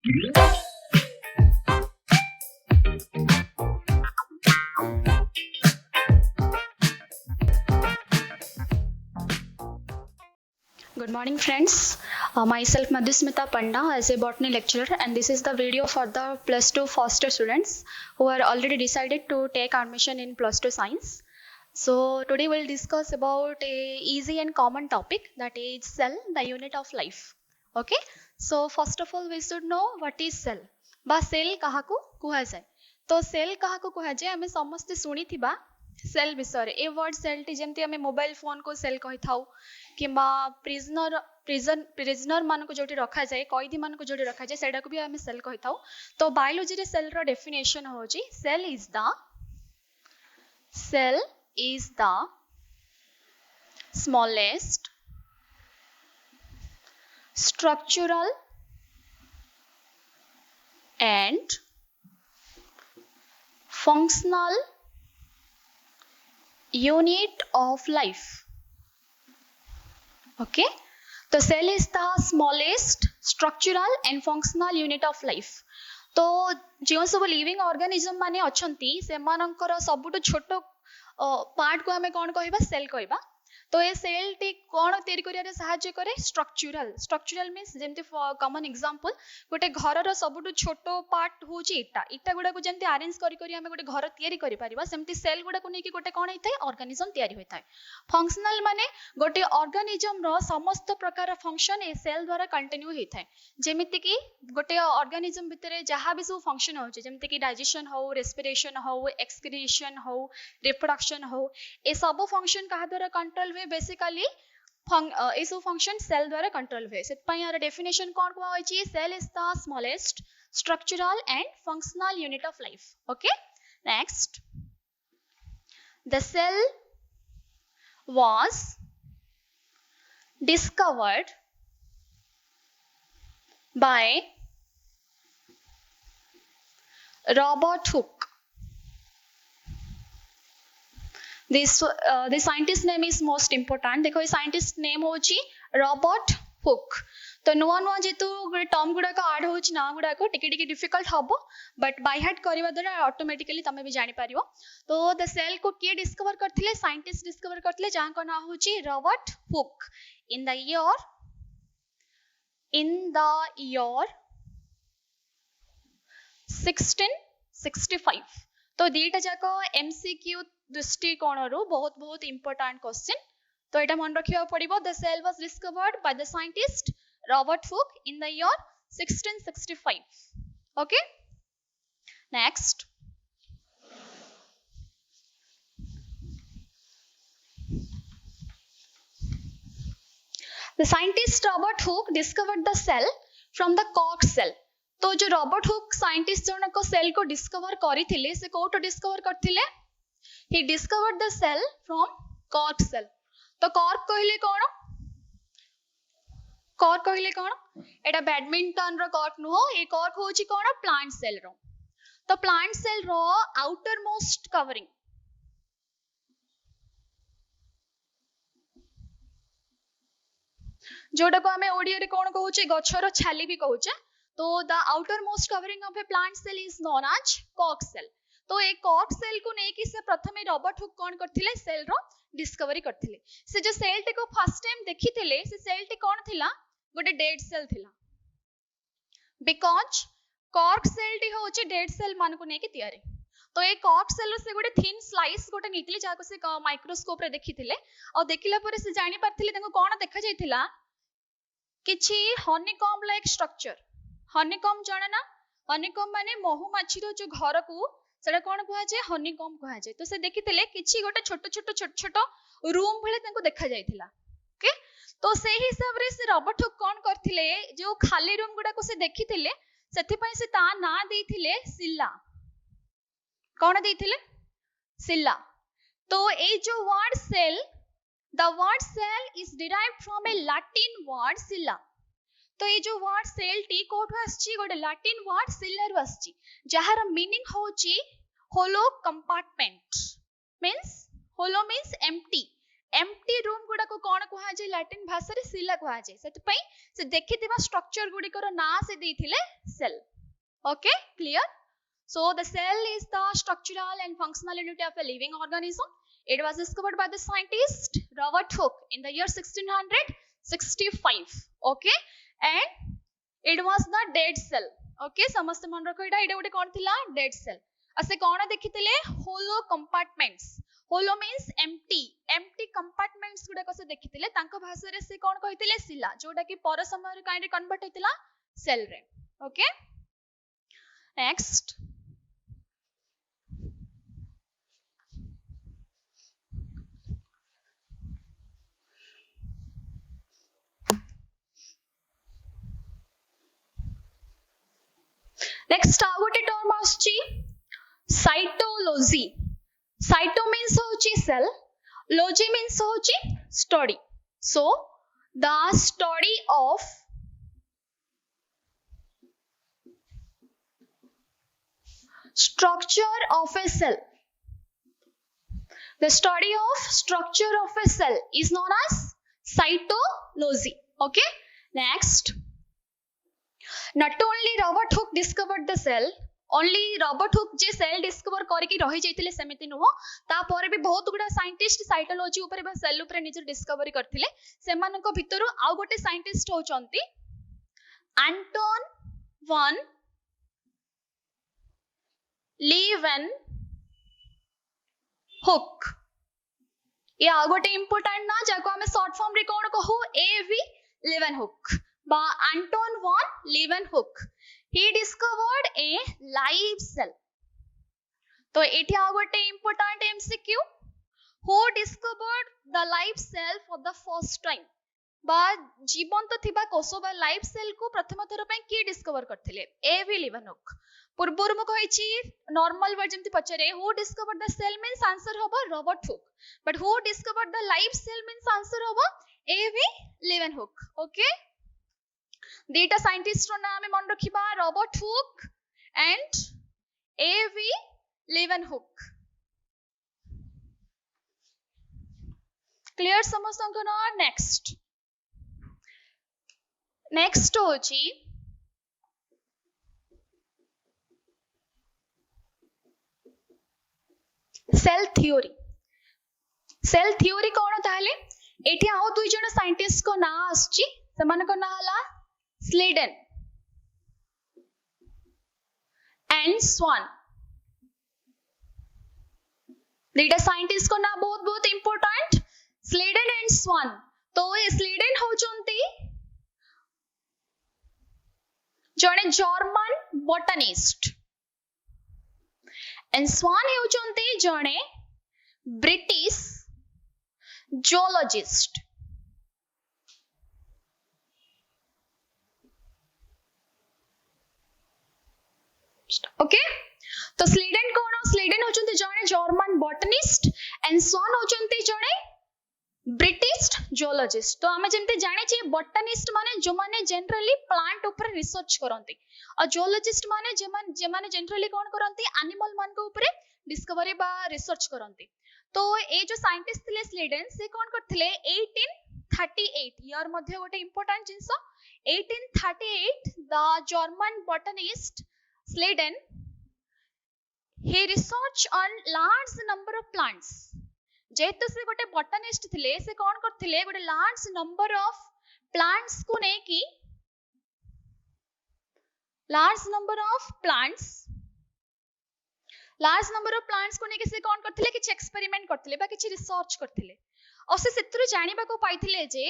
Good morning friends. Myself Madhusmita Panda as a botany lecturer, and this is the video for the plus 2 first year students who are already decided to take admission in plus 2 science. So today we'll discuss about a easy and common topic, that is cell, the unit of life. Okay, so first of all we should know what is cell ba cell kahaku kuha jaye. तो cell काहाको कुहा जाए आमे समस्त सुनी थिबा cell विषय a word cell T जेमती आमे mobile phone को सेल कहि थाउ किंबा प्रिजनर मान को जोटी रखा जाए कैदी मान को जोटी रखा जाए सेटा को भी आमे सेल कहि थाउ. तो बायोलॉजी रे सेल रो डेफिनेशन होची cell is the smallest structural and functional unit of life. Okay, तो cell is the smallest structural and functional unit of life. तो जो सब लिविंग ऑर्गेनिज्म माने अछंती से मानकर सबुठ छोट पार्ट को हमें कौन कहबा सेल कहबा. तो ये सेल टी कौन तैयारी करिया सहाय्य करे स्ट्रक्चरल मीन्स जेमती कॉमन एग्जांपल गोटे घर रो सबुठ छोट पार्ट होची इटा गुडा को जेमती अरेंज करी करी हमें गोटे घर तैयारी करि परिबा सेमती सेल गुडा को नेकी गोटे कोन हेतै ऑर्गेनिज्म तैयारी होइथाय. फंक्शनल माने गोटे ऑर्गेनिज्म रो समस्त प्रकार फंक्शन ए सेल द्वारा कंटिन्यू हेथाय. जेमिति कि गोटे ऑर्गेनिज्म भितरे जहा भी सब फंक्शन होची जेमति कि डाइजेशन हो, रेस्पिरेशन हो, एक्सक्रीशन हो, रिप्रोडक्शन हो, ए सब फंक्शन कहा द्वारा कंट्रोल हुए बेसिकली ए सब फंक्शन सेल द्वारा कंट्रोल हुए. से पई यार डेफिनेशन कोन को होची cell is the smallest structural and functional unit of life. Okay, next the cell was discovered by Robert Hooke. The scientist name is most important. देखो ये scientist name होची रॉबर्ट हुक. तो नुआ नुआ जेतु टर्म गुडा का ऐड होची ना गुडा को टिके टिके डिफिकल्ट हबो, बट बाय हार्ट करबा द्वारा ऑटोमेटिकली तमे भी जानि परिबो. तो द सेल को के डिस्कवर करथिले, साइंटिस्ट डिस्कवर करथिले जहां को नाम होची Robert Hooke in the year 1665. तो दीटा जाको एमसीक्यू दृष्टिकोणरू बहुत बहुत इंपोर्टेंट क्वेश्चन. तो एटा मन रखिया पड़िबो. The cell was discovered by the scientist Robert Hooke in the year 1665. Okay, next the scientist Robert Hooke discovered the cell from the cork cell. तो जो रॉबर्ट हुक साइंटिस्ट जनक cell को discover करिथिले से कोठो discover करथिले, he discovered the cell from cork cell. तो cork कहले कोन एटा badminton रो cork नुहो, ए cork होची कोन plant cell row. तो plant cell row outer most covering जोटा को हमें ओडिया रे कोन कहूचे गछर छाली भी कहूचे. तो the outer most covering of a plant cell is known as cork cell. तो ए कॉर्क सेल को नेकी से प्रथमे रॉबर्ट हुक कोन करथिले सेल रो डिस्कवरी करथिले. से जो सेल टे को फर्स्ट टाइम देखिथिले से सेल टे कोन थिला गोटे डेड सेल थिला, बिकॉज कॉर्क सेल टी होचे डेड सेल मान को नेकी तयारी. तो ए कॉर्क सेल से गोटे थिन स्लाइस गोटे नीतिले जाको से माइक्रोस्कोप रे देखिथिले और देखिला परे से जानि पारथिले ताको कोन देखा जायथिला किछि हनीकॉम लाइक स्ट्रक्चर. हनीकॉम जाना ना, हनीकॉम माने महुमाछी रो जो घर को सेटा कोन कहै छै हनीकॉम कहै छै. तो से देखिथिले किछि गोटे छोट छोट रूम भले ताको देखा जायथिला. ओके, तो से हिसाब रे से रॉबर्ट हुक कोन करथिले जो खाली रूम गुडा को से देखिथिले सेथि पई से ता ना देथिले सिल्ला. कोन देथिले सिल्ला. तो ए जो word cell, the word cell is derived from a Latin word silla. तो ये जो वर्ड सेल टी कोठो आछि गोटे लैटिन वर्ड सिल्ला रु आछि जहार मीनिंग होची होलो कंपार्टमेंट. मींस होलो मींस एम्प्टी, एम्प्टी रूम गुडा को कोन कहा जाय लैटिन भाषा रे सिला कहा जाय सेति पई से देखिथिबा स्ट्रक्चर गुडी कर ना से देथिले cell okay clear so the cell is the structural and functional unit of a living organism. It was discovered by the scientist Robert Hooke in the year 1665 okay and it was the dead cell okay समस्त मन रखो एटा गोटे कोन थिला dead cell असे कोन देखिथिले hollow compartments hollow means empty compartments गुडा को से देखिथिले तांको भाषा रे से कोन कहिथिले सिला जोटा कि पर समय रे काइंड कन्वर्ट हेतिला सेल रे ओके नेक्स्ट नेक्स्ट आ गोटे टर्म आछि साइटोलॉजी साइटो मीन्स होची सेल लॉजी मीन्स होची study so the study of structure of a cell the study of structure of a cell is known as cytology okay next not only Robert Hooke discovered the cell only Robert Hooke J cell discover करके रही जाइतिले सेमिति नुह ता पर भी बहुत गुडा scientist cytology ऊपर बा cell ऊपर निजर डिस्कवरी करथिले सेमानक भितरु आ गोटे साइंटिस्ट होचंती एंटोन वन लीवेनहुक ये आ गोटे इंपोर्टेंट ना जाको हमें शॉर्ट फॉर्म रे कोन कहू एवी लीवेनहुक बा Anton one Leeuwenhoek he discovered a live cell तो एठी आ गोटे important MCQ who discovered the live cell for the first time बा जीवंत थिबा कोष बा लाइव सेल को प्रथम थर पे की डिस्कवर करथिले एवी लीवेनहुक पूर्वर मु कहिछि नॉर्मल वर्ड जेमति पचरे who discovered the cell means answer होबो Robert Hooke but who discovered the live cell means answer होबो एवी लीवेनहुक ओके दीटा साइंटिस्ट रो नाम मन रखिबा Robert Hooke and A V Leeuwenhoek clear समस्त ना नेक्स्ट होची सेल थ्योरी कोन ताले एठी आउ दुई जण साइंटिस्ट को ना आछि समान को ना हला स्लेडन एंड स्वान दीटा साइंटिस्ट को ना बहुत बहुत इंपोर्टेंट स्लेडन एंड स्वान तो ये स्लेडन होचंती जणे जर्मन बोटनिस्ट एंड स्वान होचंती जणे ब्रिटिश zoologist ओके तो स्लेडन कोन स्लेडन होचंती जणे जर्मन बोटनिस्ट एंड स्वान होचंती जणे ब्रिटिश जोलॉजिस्ट तो हमें जेमते जाने छी बोटनिस्ट माने जो माने जनरली प्लांट ऊपर रिसर्च करंती और जोलॉजिस्ट माने जे माने जनरली कोन करंती एनिमल मान को ऊपर डिस्कवरी बा रिसर्च करंती तो ए जो साइंटिस्ट थिले स्लेडन से कोन करथिले 1838 ईयर मध्ये गोटे important jeans 1838 the German botanist Schleiden he researched on large number of plants जेहेतु से गोटे बोटनिस्ट थिले से कोन करथिले गोटे लार्ज नंबर ऑफ प्लांट्स को ने की लार्ज नंबर ऑफ प्लांट्स को ने के से कोन करथिले कि एक्सपेरिमेंट करथिले बा कि रिसर्च करथिले और से सेतरु जानिबा को पाइथिले जे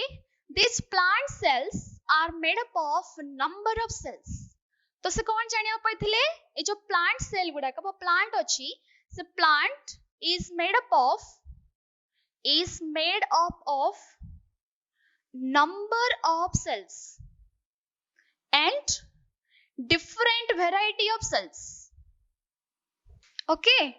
this plant cells are made up of number of cells तो से कोन जानिया पाइथिले ए जो प्लांट सेल गुडा का प्लांट अछि से plant is made up of number of cells and different variety of cells okay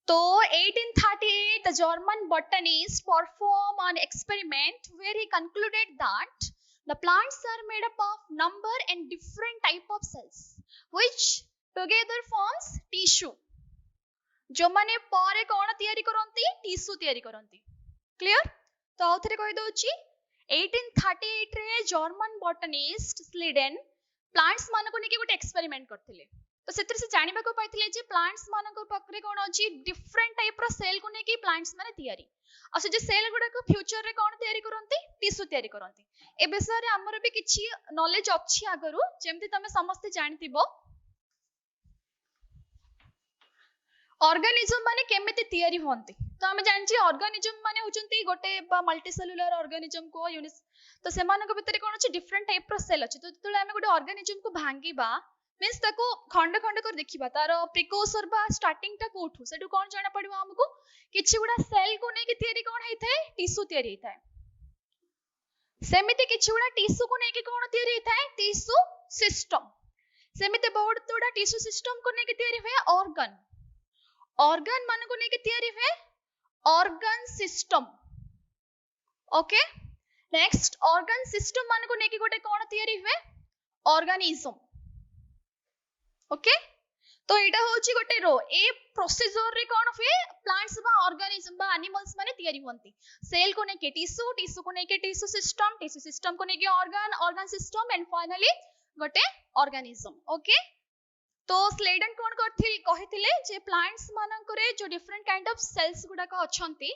so 1838 the German botanist performed an experiment where he concluded that the plants are made up of number and different type of cells which together forms tissue जो माने पारे कोन तयारी करंती tissue तयारी करंती clear तो आउ थरे कहि दउची 1838 रे जर्मन बॉटनिस्ट स्लीडेन प्लांट्स मान को नेकी गोटे एक्सपेरिमेंट करथिले तो सेतिर से जानिबा को पाइथिले जे प्लांट्स मान को पकरे कोन अछि डिफरेंट टाइप रो सेल को नेकी प्लांट्स माने तयारी आ से जे सेल गुडा को फ्यूचर रे कोन तयारी करंती टिश्यू तयारी करंती ए विषय रे हमर भी किछि नॉलेज अछि आगरु जेमति तमे समस्त जानथिबो ऑर्गेनिज्म माने केमिति तयारी होंती तो हमें जानछि ऑर्गेनिज्म माने होचंती गोटे मल्टी सेलुलर ऑर्गेनिज्म को यूनिट तो सेमान को भितर कोन अछि डिफरेंट टाइप रो सेल अछि तो तले हमें गोटे ऑर्गेनिज्म को भांगीबा मींस ताको खंड खंड कर देखिबा तारो प्रिकोसर बा स्टार्टिंग टा कोठु सेटु कोन जाना पड़िबो हमको किछि गुडा सेल को नै कि तयारी कोन हेइथाय टिश्यू तयारी हेइथाय सेमिति किछि गुडा टिश्यू को नै कि कोन तयारी हेइथाय टिश्यू सिस्टम सेमिति बहुत तोडा टिश्यू सिस्टम को नै कि तयारी होय ऑर्गन ऑर्गन मान को नै कि तयारी होय organ system okay next organ system मान को नै कि गोटे कोन तयारी होय ऑर्गेनिज्म ओके तो एटा होची गोटे रो ए प्रोसीजर रे कोन हुए प्लांट्स बा ऑर्गेनिज्म बा एनिमल्स माने तयारी होंती सेल को नै के टिश्यू टिश्यू को नै के टिश्यू सिस्टम को नै के ऑर्गन सिस्टम एंड फाइनली गोटे ऑर्गेनिज्म ओके तो स्लेडन कोन करथिल कहिथिले जे प्लांट्स मानकरे जो डिफरेंट काइंड ऑफ सेल्स गुडा को अछंती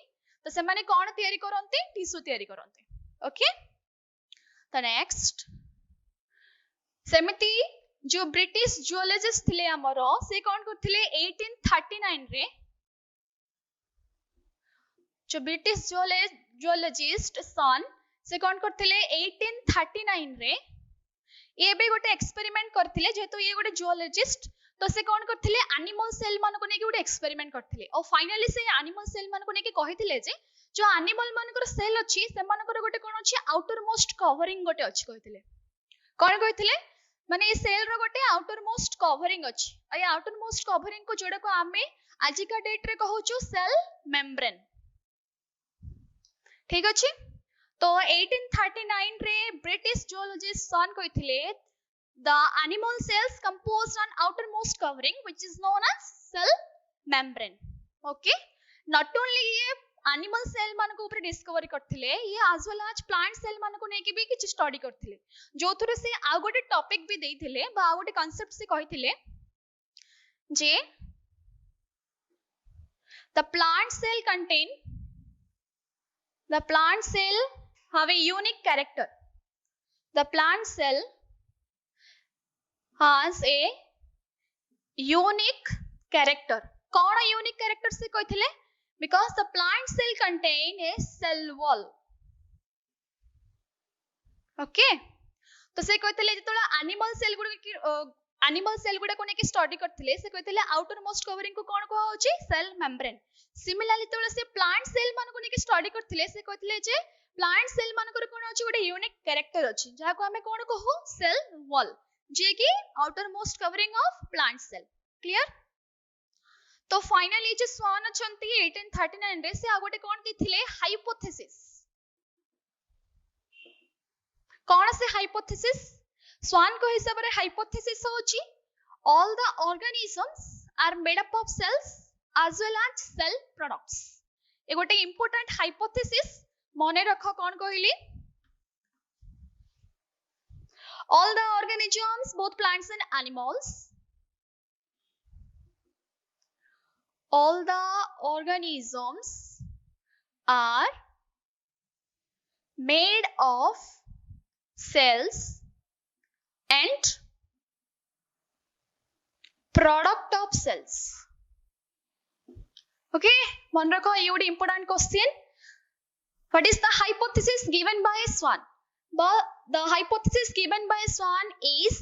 तो से माने कोन तयारी करंती टिश्यू तयारी करंती ओके तो नेक्स्ट सेमिति जो ब्रिटिश जियोलॉजिस्ट थिले हमरो से कोन करथिले 1839 रे जो ब्रिटिश जियोलॉजिस्ट सन से कोन करथिले 1839 रे ये भी गोटे एक्सपेरिमेंट करथिले जेतो ये गोटे जियोलॉजिस्ट तो से कोन करथिले एनिमल सेल मान को नेकी गोटे एक्सपेरिमेंट करथिले और फाइनली से एनिमल सेल मान को नेकी कहिथिले जे जो एनिमल मानकर सेल अछि से मानकर गोटे कोन अछि आउटर मोस्ट कवरिंग गोटे अछि कहिथिले कोन कहिथिले माने ये सेल रो गोटे आउटर मोस्ट कवरिंग अछि आ ये आउटर मोस्ट कवरिंग को जोडा को आमे आज का डेट रे कहउछु सेल मेम्ब्रेन ठीक अछि तो 1839 रे ब्रिटिश जियोलॉजिस्ट सन कहिथिले the animal cells composed on outer most covering which is known as cell membrane okay not only ये एनिमल सेल मान को ऊपर डिस्कवरी करथिले ये as well as plant cell मान को नेकी भी किछ स्टडी करथिले जो थरे से आ गोटे टॉपिक भी देइथिले बा आ गोटे कांसेप्ट से कहिथिले जे the plant cell have a unique character the plant cell has a unique character कौन unique character से कहिथिले because the plant cell contain a cell wall okay तो से कहिथिले जेतोला एनिमल सेल गुडा को नेकी स्टडी करथिले से कहिथिले आउटर मोस्ट कवरिंग को कोन को होची सेल मेम्ब्रेन सिमिलरली तोला से प्लांट सेल मान को नेकी स्टडी करथिले से कहिथिले जे प्लांट सेल मान को कोन होची गोटे यूनिक कैरेक्टर अछि जहा को हमें कोन कहू सेल वॉल जे कि outer most covering of plant cell clear तो फाइनली जे स्वान अछंती 1839 रे से आ गोटे कोन दिथिले हाइपोथेसिस कोन से हाइपोथेसिस स्वान को हिसाब रे हाइपोथेसिस होची all the organisms are made up of cells as well as cell products ए गोटे इंपोर्टेंट हाइपोथेसिस मने रखो कोन कहली all the organisms both plants and animals all the organisms are made of cells and product of cells okay मन रखो ये गोटे important question what is the hypothesis given by Swan but the hypothesis given by Swan is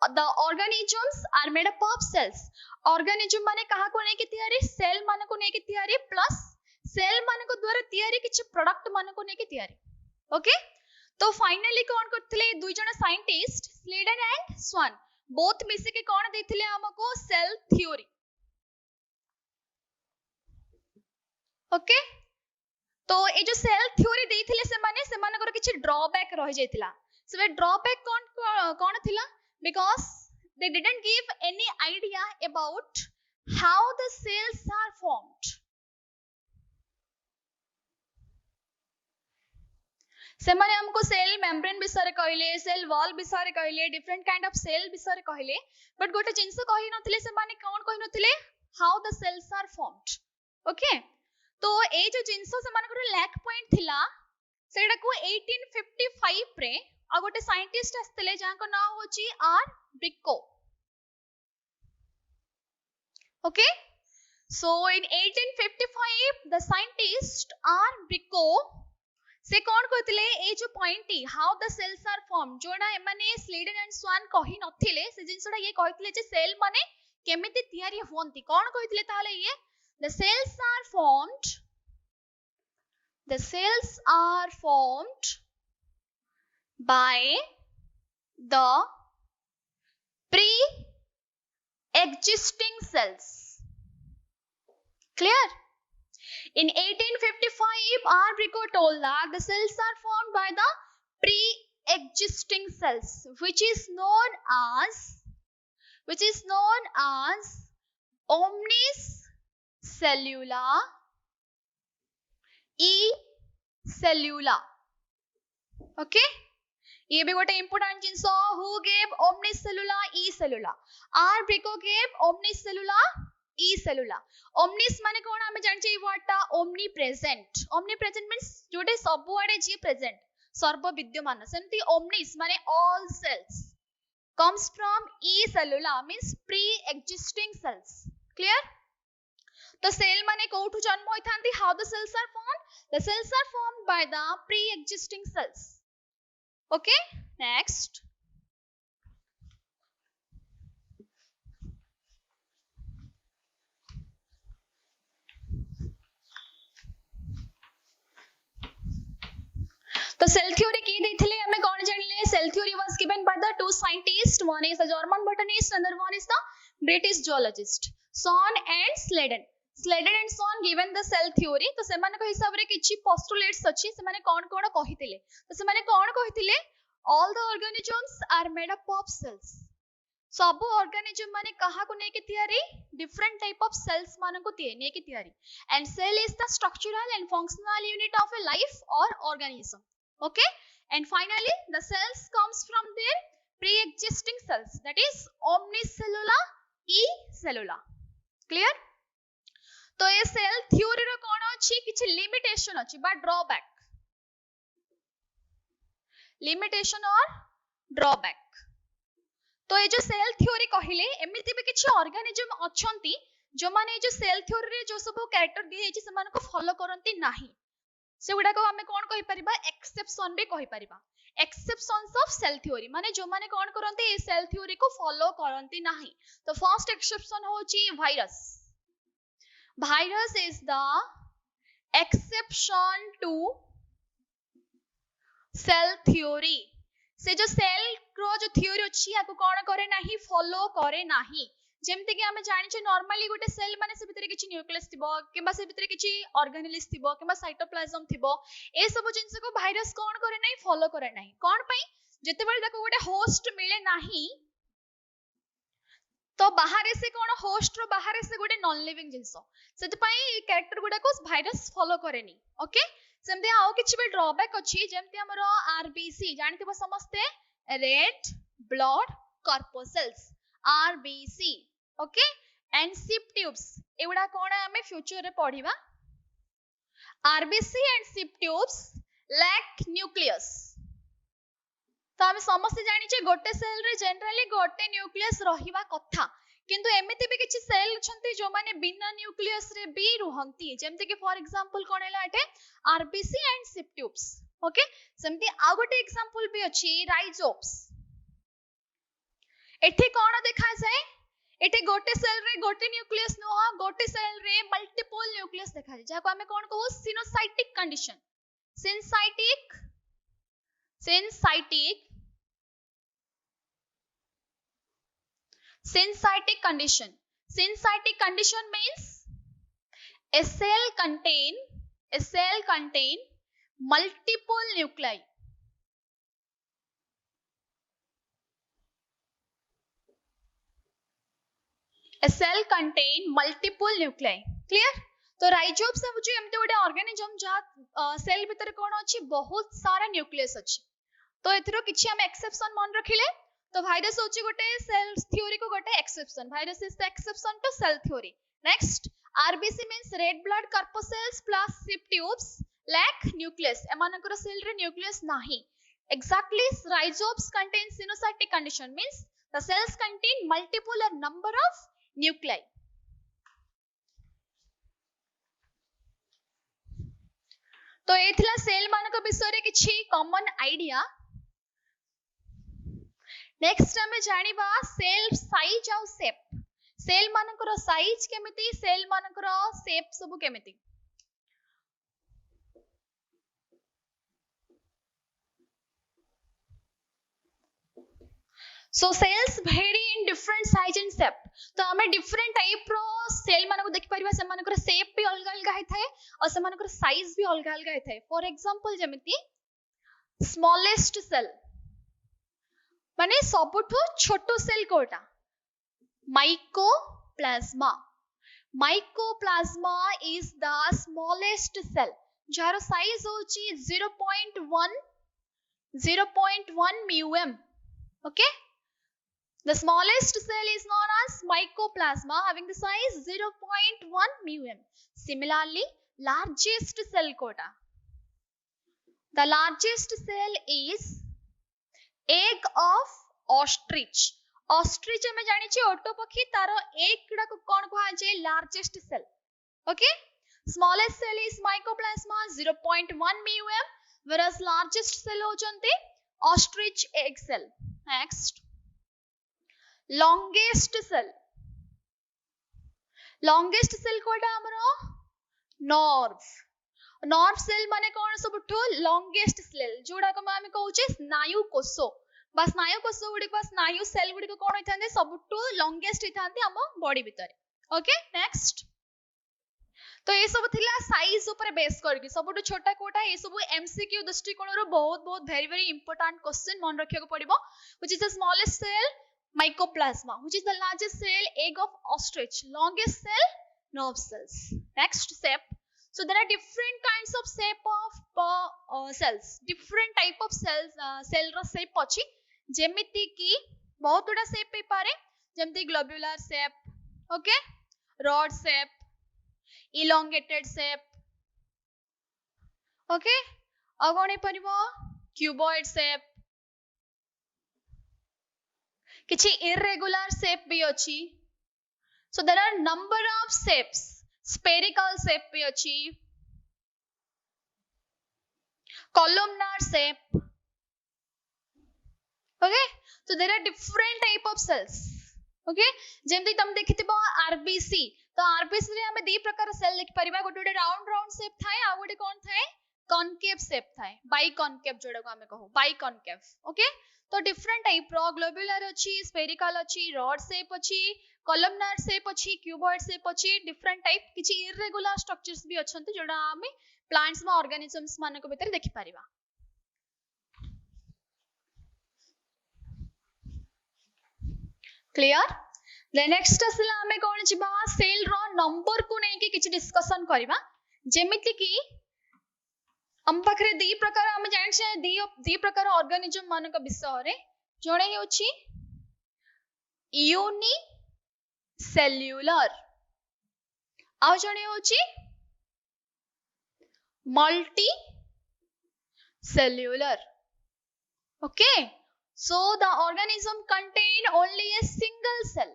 the organisms are made up of cells organism माने कहा को नै कि तयारी सेल माने को नै कि तयारी प्लस सेल माने को द्वारा तयारी किछ प्रोडक्ट माने को नै कि तयारी ओके तो फाइनली कोन करथिले दुई जण scientist Schleiden and Schwann both मिसे के कोन देथिले हमको सेल थ्योरी ओके तो ए जो सेल थ्योरी देथिले से मानकर किछ ड्रॉबैक रह जायतिला से ड्रॉबैक कोन थिला because they didn't give any idea about how the cells are formed से माने हमको सेल मेम्ब्रेन विषय कहले, सेल वॉल विषय कहले, डिफरेंट काइंड ऑफ सेल विषय कहले, बट गोटे जिंस कहि नथिले से माने कोन कहि नथिले how the cells are formed. Okay, तो ए जो जिंस से मानकर लैक पॉइंट थिला सेडा को 1855 रे आ गोटे साइंटिस्ट आस्तेले जाको नाम होची आर ब्रिको. Okay, so in 1855 the scientist R Brico से कौन कहतिले ए जो point how the cells are form जोडा एमाने स्लेडन एंड स्वान कहि नथिले से जिंसडा ये कहतिले जे सेल माने केमिति तयारी होंती कौन कहतिले ताले ये the cells are formed by the pre-existing cells. Clear? In 1855, R. Brico told that the cells are formed by the pre-existing cells, which is known as omnis cellula, E cellula. Okay? ये भी गोटे important jeans who gave omnis cellula, E cellula. R. Brico gave omnis cellula, E cellula. Omnis माने कोन हमें जानचे ई वर्डटा omnipresent. Omnipresent means Jote सबु आडे जी present सर्व विद्यमान. सेमती omnis माने all cells comes from E cellula means pre-existing cells. Clear? तो cell माने कोठु जन्म होई थांती. How the cells are formed? The cells are formed by the pre-existing cells. Okay, next. तो cell theory की देथिले हमें कोन जानले cell theory was given by the two scientist one is the German botanist another one is the British geologist Schwann and Schleiden. Schleiden and Schwann given the cell theory. तो से माने को हिसाब रे किछि पोस्टुलेट्स अछि से माने कोन कोन कहितिले. तो से माने कोन कहितिले all the organisms are made up of cells. सब ऑर्गेनिजम माने कहा को नेके तयारी डिफरेंट टाइप ऑफ सेल्स माने को नेके तयारी. And cell is the structural and functional unit of a life और organism. Okay, and finally the cells comes from their pre-existing cells, that is omnicellula, E cellula. Clear? तो ये cell theory रो कोन अछि किछि limitation अछि बा drawback. Limitation और drawback. तो ये जो सेल थ्योरी कहिले एमिति भी किछि ऑर्गेनिज्म अछंती जो माने जो सेल थ्योरी रे जो सब कैरेक्टर दिए अछि से माने को फॉलो करंती नाही. से गुडा को हमें कोन कहि परिबा एक्सेप्शन भी कहि परिबा. एक्सेप्शंस ऑफ सेल थ्योरी माने जो माने कोन करंती ए सेल थ्योरी को फॉलो करंती नाही. तो फर्स्ट एक्सेप्शन होची virus. Virus is the exception to cell theory. से जो सेल रो जो थ्योरी अछि याको कोन करे नाही फॉलो करे नाही. जेमते कि हमें जानि छ नॉर्मली गोटे सेल माने से भितरे किछि न्यूक्लियस थिबो किबा से भितरे किछि ऑर्गेनेलिस थिबो किबा साइटोप्लाज्म थिबो. ए सब जिंस को वायरस कोन करे नाही फॉलो करे नाही. कोन पई जते बेले ताको गोटे होस्ट मिले नाही तो बाहर से कोन होस्ट रो बाहर से गोटे नॉन लिविंग जिंस सेते पई कैरेक्टर गुडा को वायरस फॉलो करेनी. ओके, सेमते आउ किछि बे ड्रॉबैक अछि जेमते हमरो आरबीसी जानथिबो समस्ते red blood corpuscles RBC. Okay, and sieve tubes एवडा कोन हमें फ्यूचर रे पढिबा. RBC and sieve tubes lack nucleus. तो हम समस्त जानि छे गोटे सेल रे जनरली गोटे न्यूक्लियस रहिबा कथा, किंतु एमिति भी किछि सेल छंती जो माने बिना न्यूक्लियस रे भी रहंती. जेमते कि फॉर एग्जांपल कोन हैला एटे RBC and sieve tubes. Okay, सेमती आ गोटे एग्जांपल भी अछि राइजोम्स. एठी कोन देखा जाय एटे गोटे सेल रे गोटे न्यूक्लियस नो गोटे सेल रे मल्टीपल न्यूक्लियस देखा जाय जाको हमें कोन कहू coenocytic condition. syncytic condition means a cell contain multiple nuclei. A cell contain multiple nuclei. Clear? तो राइजोब्स होची एमते गोटे ऑर्गेनिज्म जहाँ सेल भितर कौन अच्छी बहुत सारा न्यूक्लियस अच्छी तो एथरो किछि हम एक्सेप्शन मन रखिले तो भाइरस होची गोटे सेल थ्योरी को गोटे exception virus is the exception to cell theory next RBC means red blood corpuscles plus sieve tubes lack nucleus एमानकर सेल रे न्यूक्लियस नाही exactly rhizobes contain sinusotic condition means the cells contain multiple number of nuclei तो एथिला cell मानक विषय रे किछि common idea next हमें जानिबा cell size आउ शेप सेल मानकर साइज केमिति सेल मानकर शेप सब केमिति so cells vary in different size and shape तो हमें different type रो सेल मानको देखि परिबा से मानकर शेप भी अलग अलग है थाए और से मानकर साइज भी अलग अलग है थाए फॉर एग्जांपल जेमिति स्मॉलेस्ट सेल माने सबठो छोटो सेल कोटा mycoplasma mycoplasma is the smallest cell जार साइज होची 0.1 म्यूएम okay the smallest cell is known as mycoplasma having the size 0.1 μm similarly largest cell kota the largest cell is egg of ostrich ostrich हमें जानी छी auto पक्षी तारो egg किडा को कोन कहा जाय largest cell okay smallest cell is mycoplasma 0.1 μm whereas largest cell हो चंती ostrich egg cell next longest cell कोडा हमरो nerve cell माने कोन सबठो longest cell जोडा को हम कहूचे स्नायु कोष बा स्नायु कोष गुडी बा स्नायु सेल गुडी को कोन होइथांदे सबठो longest होइथांदे हम बॉडी भितर ओके नेक्स्ट तो ये सब थिला साइज ऊपर बेस करके सबठो छोटा कोटा ये सब एमसीक्यू दृष्टिकोण रो बहुत वेरी वेरी इंपोर्टेंट क्वेश्चन मन रखिया को पड़िबो which is the smallest cell mycoplasma which is the largest cell egg of ostrich longest cell nerve cells next shape so there are different kinds of shape of cells different type of cells cell ro shape अछि जेमिति की बहुत उडा shape पे पारे जेमिति globular shape okay rod shape elongated shape okay अगोणी परिबो cuboid shape किछि irregular shape भी अछि so there are number of shapes spherical shape भी अछि columnar shape okay so there are different type of cells okay जेमति तुम देखिथिबो RBC तो RBC रे हमें दी प्रकार सेल लिख परिबा गोटे राउंड शेप थाए आ गोटे कोन थाए कॉनकेव शेप थाए बाइकॉनकेव जोडा को हमें कहू बाइकॉनकेव ओके तो डिफरेंट टाइप रो ग्लोबुलर अछि स्फेरिकल अछि रॉड शेप अछि कॉलमनार शेप अछि क्यूबॉइड शेप अछि डिफरेंट टाइप किछि इरेगुलर स्ट्रक्चर्स भी अछंती जोडा हमें प्लांट्स में ऑर्गेनिजम्स मानको भीतर देखि परिबा क्लियर द नेक्स्ट असला हमें कोन छिबा सेल रो नंबर को नै कि किछि डिस्कशन करबा जेमिति कि हम पाखरे दी प्रकार हम जानि छै दी प्रकार ऑर्गेनिज्म मानक विषय रे जणे होछि यूनि सेल्युलर आ जणे होछि multi cellular okay so the organism contain only a single cell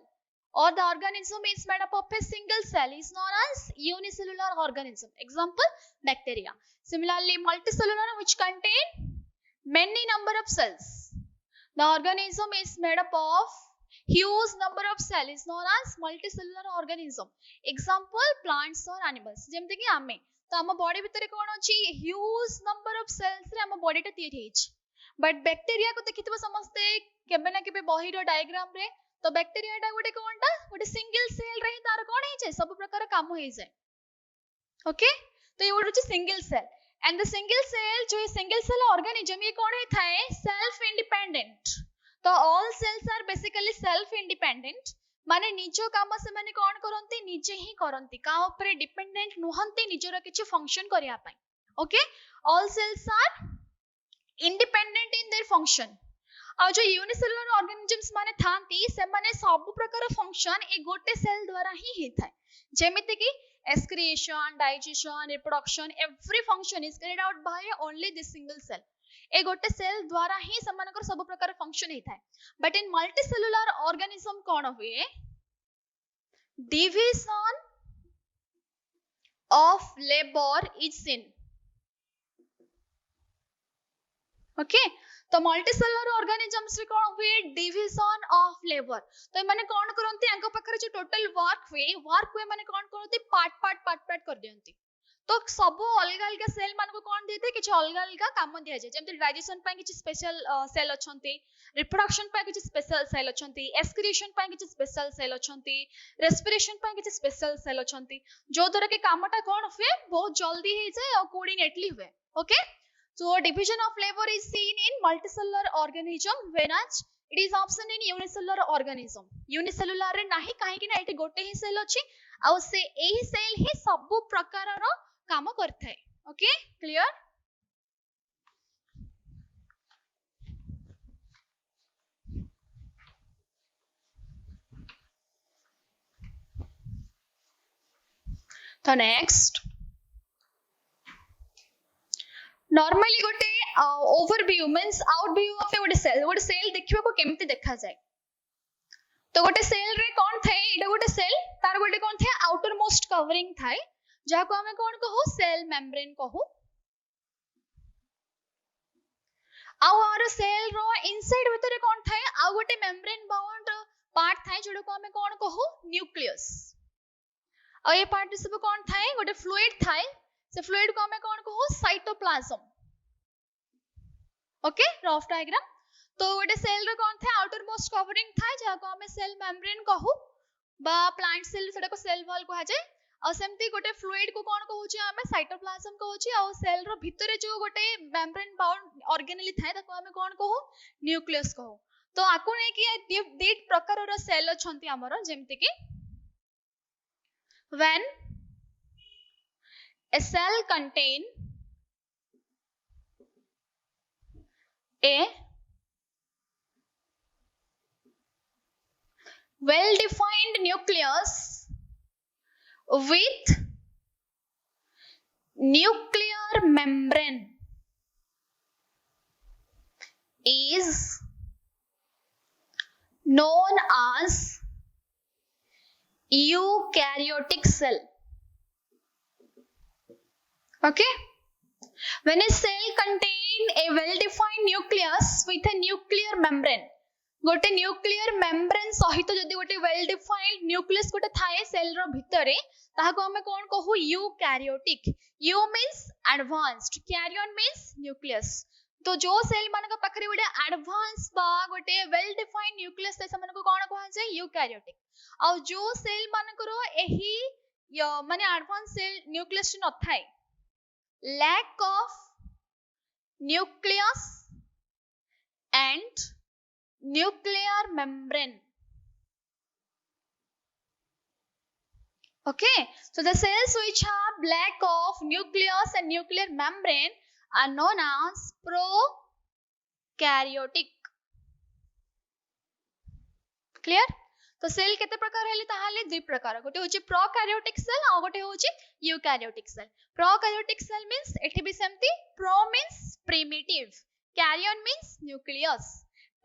or the organism is made up of a single cell is known as unicellular organism example bacteria similarly multicellular which contain many number of cells the organism is made up of huge number of cells is known as multicellular organism example plants or animals जेमते कि आमे तो हम body भीतर कोन अछि huge number of cells रे हम body टा तैयारी हेछि बट बैक्टीरिया को देखिथिबो समस्ते केबे ना केबे बही रो डायग्राम रे तो बैक्टीरिया टा गोटे कोनटा गोटे सिंगल सेल रे तार कोन हे जाय सब प्रकार काम हे जाय ओके तो ये होछि single cell and the single cell जो सिंगल सेल ऑर्गेनिज्म ये कोन हे थाए सेल्फ इंडिपेंडेंट तो all cells are basically self independent माने निज काम से माने कौन करती निजे ही करती का ऊपर डिपेंडेंट नुहंती निजर किछि फंक्शन करिया पई okay all cells are independent in their function आ जो यूनिसेलुलर ऑर्गेनिजम्स माने थांती से माने सब प्रकार फंक्शन ए गोटे सेल द्वारा ही हेथाय जेमिति कि excretion digestion reproduction every function is carried out by only this single cell ए गोटे सेल द्वारा ही समानकर सब प्रकार फंक्शन हेता है बट इन मल्टीसेलुलर ऑर्गेनिज्म कोन हुए division of labour is seen okay तो मल्टीसेलुलर ऑर्गेनिजम्स रे कोन हुए डिविजन ऑफ लेबर तो माने कोन करंती अंक पाखरे जो टोटल वर्क हुए माने कोन करंती पार्ट कर दियंती तो सब अलग अलग सेल मान को कोन देते किछ अलग अलग काम दिया जाय जेमति डाइजेशन पय किछ स्पेशल सेल अछंती रिप्रोडक्शन पय किछ स्पेशल सेल अछंती एक्सक्रीशन पय किछ स्पेशल सेल अछंती रेस्पिरेशन पय किछ स्पेशल सेल अछंती जो द्वारा के कामटा कोन हुए बहुत जल्दी हे जाय और कोऑर्डिनेटली हुए okay so division of labor is seen in multicellular organism whereas it is absent in unicellular organism unicellular रे नाही काहे कि ना एठी गोटे ही सेल अछि आ से एही सेल ही सब प्रकार रो काम करथाय ओके क्लियर तो नेक्स्ट नॉर्मली गोटे ओवरव्यू मींस आउटव्यू ऑफ ए गोटे सेल देखिबा को केमति देखा जाय तो गोटे सेल रे कोन थाए एटा गोटे सेल तार गोटे कोन थाए आउटर मोस्ट कवरिंग थाए जा को हमें कोन कहू सेल मेम्ब्रेन कहू आउर सेल रो इनसाइड भीतर कोन थाए आ गोटे मेम्ब्रेन बाउंड पार्ट थाए जोडो को हमें कोन कहू न्यूक्लियस आ ए पार्ट सब कोन थाए गोटे फ्लूइड थाए से फ्लूइड को हमें कौन कहू साइटोप्लाज्म ओके रफ डायग्राम तो गोटे सेल रे कोन था आउटर मोस्ट कवरिंग था जा को हमें सेल मेम्ब्रेन कहू बा प्लांट सेल सेटा को सेल वॉल कहा जाय और सेमती गोटे फ्लूइड को कोन कहू छी हमें साइटोप्लाज्म कहू छी और सेल रो भीतर जो गोटे मेम्ब्रेन बाउंड ऑर्गेनेली था ताको हमें कोन कहू न्यूक्लियस कहू तो आको नै कि दीट प्रकार रो सेल अछंती हमर जेमति कि when a cell contain a well defined nucleus with nuclear membrane is known as eukaryotic cell. Okay, when a cell contain a well-defined nucleus with a nuclear membrane, गोटे न्यूक्लियर मेम्ब्रेन सहित जदि गोटे well defined nucleus गोटे थाए cell row भितरे ताहाको हमें कोन कहू eukaryotic eu means advanced karyon means nucleus तो जो सेल मान पाखरे गोटे एडवांस बा गोटे वेल डिफाइंड न्यूक्लियस से मन को कोन कहै छै यूकैरियोटिक आ जो सेल मान करो एही माने एडवांस सेल न्यूक्लियस न थाए lack of nucleus and nuclear membrane okay so the cells which have lack of nucleus and nuclear membrane are known as prokaryotic clear तो सेल केते प्रकार हेले ताहाले दुई प्रकार गोटे होची प्रोकैरियोटिक सेल और गोटे होची eukaryotic cell prokaryotic cell means एठी भी सेमती pro means primitive karyon means nucleus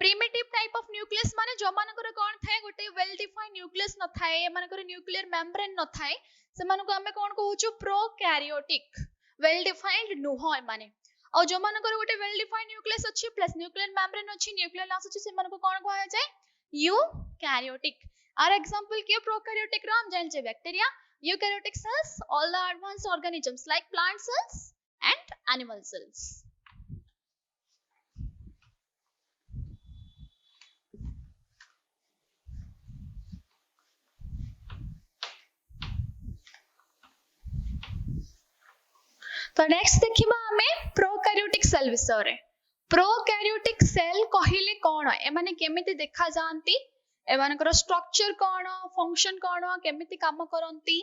primitive type of nucleus माने जो मानकर कोन थाए गोटे वेल डिफाइंड न्यूक्लियस न थाए मानकर न्यूक्लियर मेम्ब्रेन न थाए से मानको हमें कोन कहूछु प्रोकैरियोटिक वेल डिफाइंड नुहो माने और जो मानकर गोटे वेल डिफाइंड न्यूक्लियस अछि प्लस न्यूक्लियर मेम्ब्रेन अछि न्यूक्लियर लास अछि से मानको कोन कहै जाय eukaryotic our example के prokaryotic ram जान जे bacteria eukaryotic cells all the advanced organisms like plant cells and animal cells तो नेक्स्ट देखिबा हमें प्रोकैरियोटिक सेल विषय रे प्रोकैरियोटिक सेल कहिले कोन ए माने केमिति देखा जानती एमानकर स्ट्रक्चर कौन फंक्शन कौन केमिति काम करंती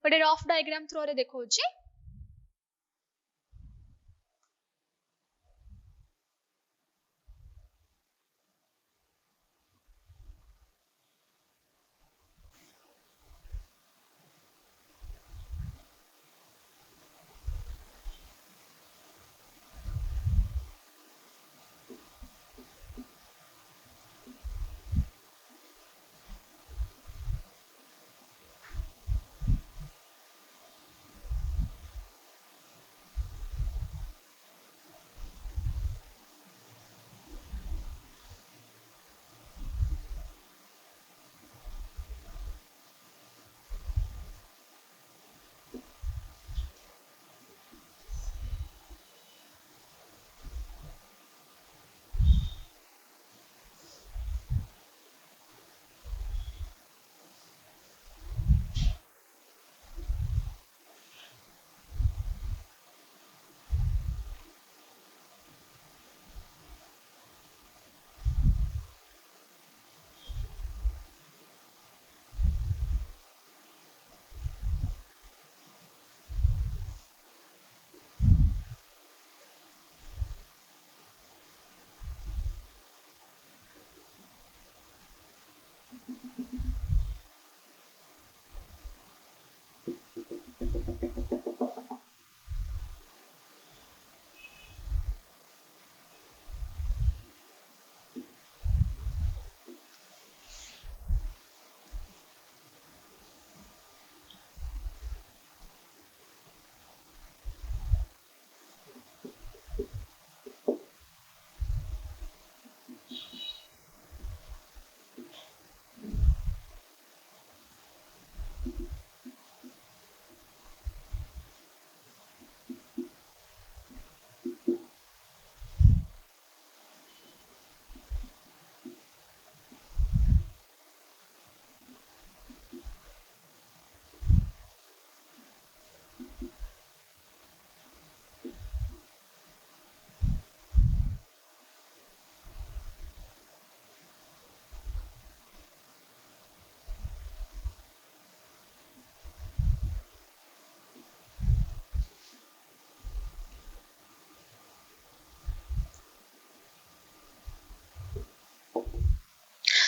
गोटे रफ डायग्राम थ्रू रे देखौची।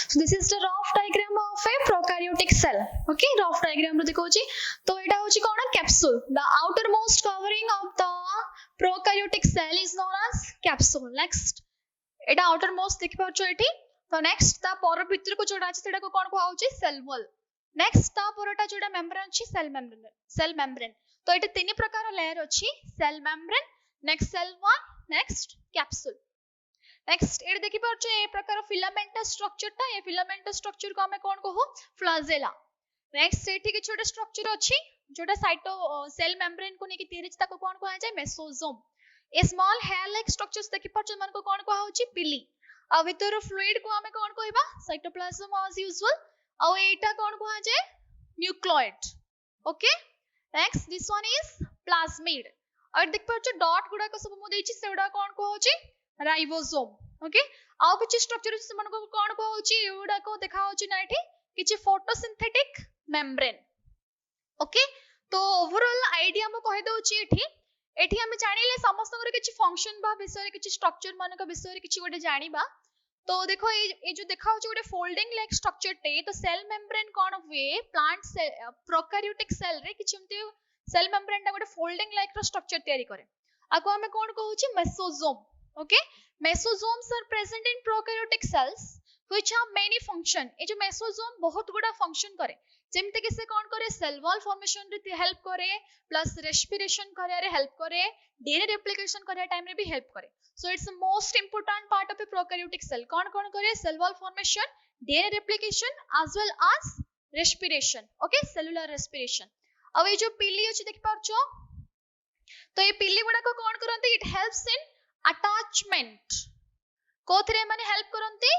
So this is the rough diagram of a prokaryotic cell. Okay, rough diagram रो देखौची तो एटा होची कोन capsule. The outermost covering of the prokaryotic cell is known as capsule. Next Etah outermost देखि पाछो एठी तो next ता पर भितर को जोडा अछि सेटा को कोन को आउची cell wall. Next ता परटा जोडा membrane अछि cell membrane तो एटे तीन प्रकार layer अछि cell membrane, next cell wall, next capsule. Next एड देखि पाछो ए प्रकार फिलामेंटस स्ट्रक्चर ता ए फिलामेंटस स्ट्रक्चर को हमें कोन कहू फ्लाजेला। नेक्स्ट एठी कि छोटे स्ट्रक्चर अछि जोटा साइटो सेल मेम्ब्रेन को नेकी तयारी अछि ताको कोन कहै छै मेसोसोम। ए स्मॉल हेयर लाइक स्ट्रक्चर्स देखि पाछो मन को कोन कहै होछि पिली। आ भितर फ्लूइड को हमें कोन कहबा साइटोप्लाज्म एज यूजुअल आ एटा कोन कहै छै nucleoid. Okay next this one is plasmid और देखि पाछो डॉट गुडा को सब मु देछि सेउडा कोन कहै होछि राइबोसोम। ओके आउ किछि स्ट्रक्चर से मन को कोन को होछि एउडा को देखा होछि ना एठी किछि फोटोसिंथेटिक मेम्ब्रेन। ओके तो ओवरऑल आईडिया मु कहि दउछि एठी हम जानिले समस्त कर किछि फंक्शन बा विषय किछि स्ट्रक्चर मान का विषय किछि गोटे जानिबा। तो देखो ये जो देखा होछि गोटे फोल्डिंग लाइक स्ट्रक्चर टे तो सेल मेम्ब्रेन कोन हुए प्लांट सेल प्रोकैरियोटिक सेल रे किछि एमती सेल मेम्ब्रेन ता गोटे फोल्डिंग लाइक रो स्ट्रक्चर तयारी करे आको हमें कोन कहउछि mesosome. Okay, mesosomes are present in prokaryotic cells which have many function. ए जो मेसोसोम बहुत गुडा फंक्शन करे जेमते कि से कोन करे सेल वॉल फॉर्मेशन रे हेल्प करे प्लस रेस्पिरेशन करे रे हेल्प करे डीएनए रेप्लिकेशन करे टाइम रे भी हेल्प करे। So it's the most important part of a prokaryotic cell. कोन कोन करे cell wall formation DNA replication as well as respiration. Okay cellular respiration. अब ए जो पिली अछि देखि पाछो तो ए पिली गुडा को कोन करंती इट हेल्प्स इन attachment कोथरे माने हेल्प करंती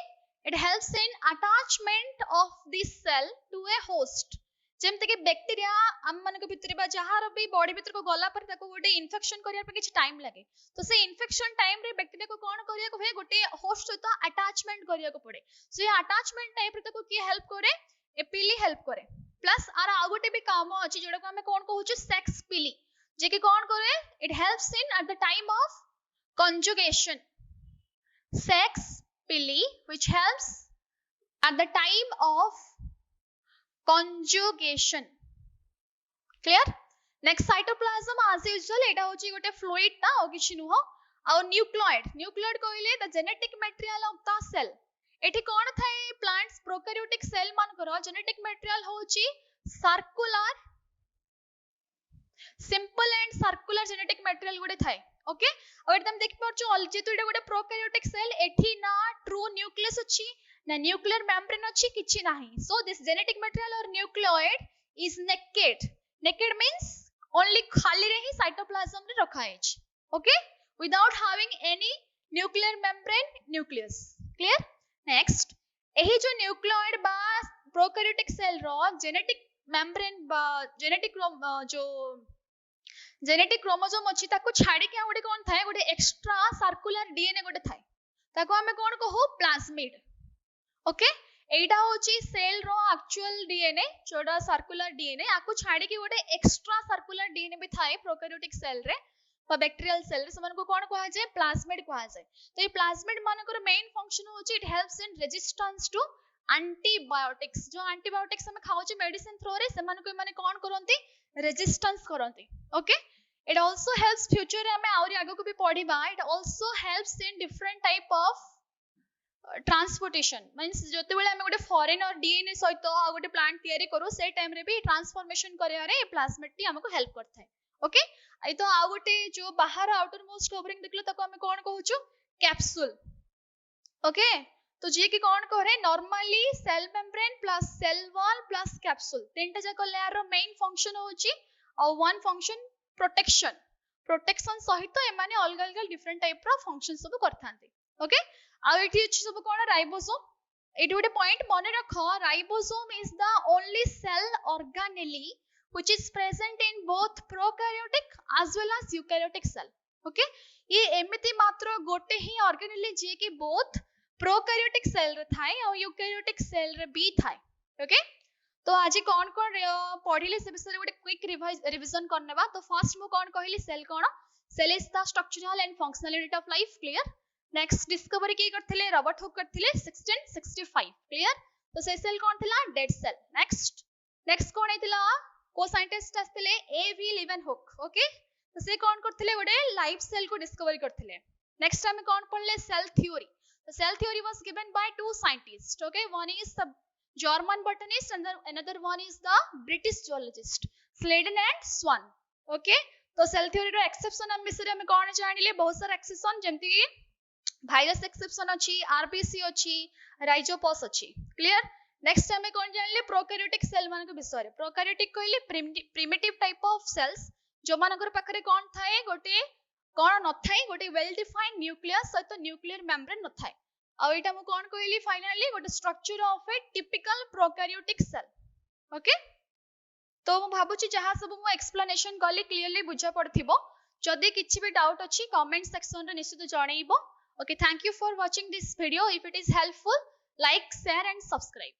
it helps in attachment of this cell to a host जेमते कि बैक्टीरिया आम मान भितर बा जहार भी बॉडी भीतर को गला पर ताको गोटे इन्फेक्शन करिया पे किछ टाइम लागे तो से इन्फेक्शन टाइम रे बैक्टीरिया को कोन करिया को हुए गोटे होस्ट सहित अटैचमेंट करिया को पड़े सो ये अटैचमेंट टाइप रे ताको की हेल्प करे एपिली हेल्प करे प्लस आर आ गोटे भी काम अछि जोडा को हमें कोन कहू छु सेक्स पिली जे कि कोन करे it helps in at the time of conjugation sex pili which helps at the time of conjugation clear next cytoplasm as usual eta hochi gote fluid ta au kichi nuho au nucleoid कहले the genetic material of the cell एठी कोन थाए plants prokaryotic cell मान करो genetic material होची circular simple and circular genetic material गोटे थाए okay और तुम देख पारछो जेतु एटा गोटे प्रोकैरियोटिक सेल एठी ना ट्रू न्यूक्लियस अछि ना न्यूक्लियर मेम्ब्रेन अछि किछि नाही सो दिस जेनेटिक मटेरियल और nucleoid is naked means only खाली रे ही साइटोप्लाज्म रे रखा है okay without having any nuclear membrane nucleus clear next एही जो न्यूक्लियोइड बा prokaryotic cell row genetic membrane बा जेनेटिक जो जेनेटिक क्रोमोसोम अछि ताको छाडी के गोटे कोन थाए गोटे एक्स्ट्रा सर्कुलर डीएनए गोटे थाए ताको हमें कोन कहू प्लाज्मिड ओके एटा होची सेल रो एक्चुअल डीएनए जोडा सर्कुलर डीएनए आको छाडी के गोटे एक्स्ट्रा सर्कुलर डीएनए भी थाए प्रोकैरियोटिक सेल रे बा बैक्टीरियल सेल रे समन को कोन कहा जाय प्लाज्मिड कहा जाय तो ये प्लाज्मिड मानकर मेन फंक्शन होची it helps in resistance to antibiotics जो एंटीबायोटिक्स हम खाउ छी मेडिसिन थ्रू रे समन को माने कोन करंती रेजिस्टेंस करंती okay it also helps future रे हमें और आगे को भी पढ़िबा it also helps in different type of transportation means जते बेले हमें गोटे फॉरेन और डीएनए सहित आ गोटे प्लांट तयारी करू से टाइम रे भी ट्रांसफॉर्मेशन करिया रे प्लाज्मिड टी हमको हेल्प करथाय ओके आई तो आ गोटे जो बाहर आउटर मोस्ट कवरिंग देखलो ताको हमें कोन कहू छु कैप्सूल ओके तो जे कि कोन करे normally cell membrane plus cell wall plus capsule तीनटा जाक लेयर रो मेन फंक्शन होची और वन फंक्शन प्रोटेक्शन सहित एमाने अलग अलग डिफरेंट टाइप रो फंक्शन सब करथांती ओके आ एठी अछि सब कोन राइबोसोम एठी गोटे पॉइंट मने रखो ribosome is the only cell organelle which is present in both prokaryotic as well as eukaryotic cell okay ये एमिति मात्र गोटे ही ऑर्गेनेली जे कि बोथ प्रोकैरियोटिक सेल रे थाए और यूकैरियोटिक सेल रे भी थाए ओके तो आज कौन कौन पढ़िले से विषय गोटे क्विक रिवीजन करनेबा तो फर्स्ट मु कौन कहली सेल कोन cell is the structural and functional unit of life clear next discovery के करथिले रॉबर्ट हुक करथिले 1665 क्लियर तो से सेल कोन थिला डेड सेल नेक्स्ट कोन हेतिला को साइंटिस्ट आस्थिले एवी लीवेनहुक ओके तो से कोन करथिले गोटे लाइफ सेल को डिस्कवरी करथिले नेक्स्ट हम कोन पढ़ले सेल थ्योरी तो cell theory was given by two scientist okay one is the German botanist and another one is the British zoologist Sladen and Swan okay तो सेल थ्योरी रो exception हम विषय में कोन जानिले बहुत सारा एक्सेप्शन जेमति कि वायरस एक्सेप्शन अछि RBC अछि Rhizopus अछि क्लियर नेक्स्ट हमें कोन जानिले प्रोकैरियोटिक सेल मान के विषय रे प्रोकैरियोटिक कहले प्रिमिटिव टाइप ऑफ सेल्स जो मानकर पाखरे कोन थाए गोटे कोन न थाए गोटे वेल डिफाइंड न्यूक्लियस सहित न्यूक्लियर मेम्ब्रेन न थाए आ एटा मु कोन कहली फाइनली गोटे structure of a typical prokaryotic cell okay तो मु भाबुची जहा सब मु एक्सप्लेनेशन कली क्लियरली बुझा पड़थिबो जदी किछि भी डाउट अछि कमेंट सेक्शन रे निश्चित जणैबो okay thank you for watching this video if it is helpful like share and subscribe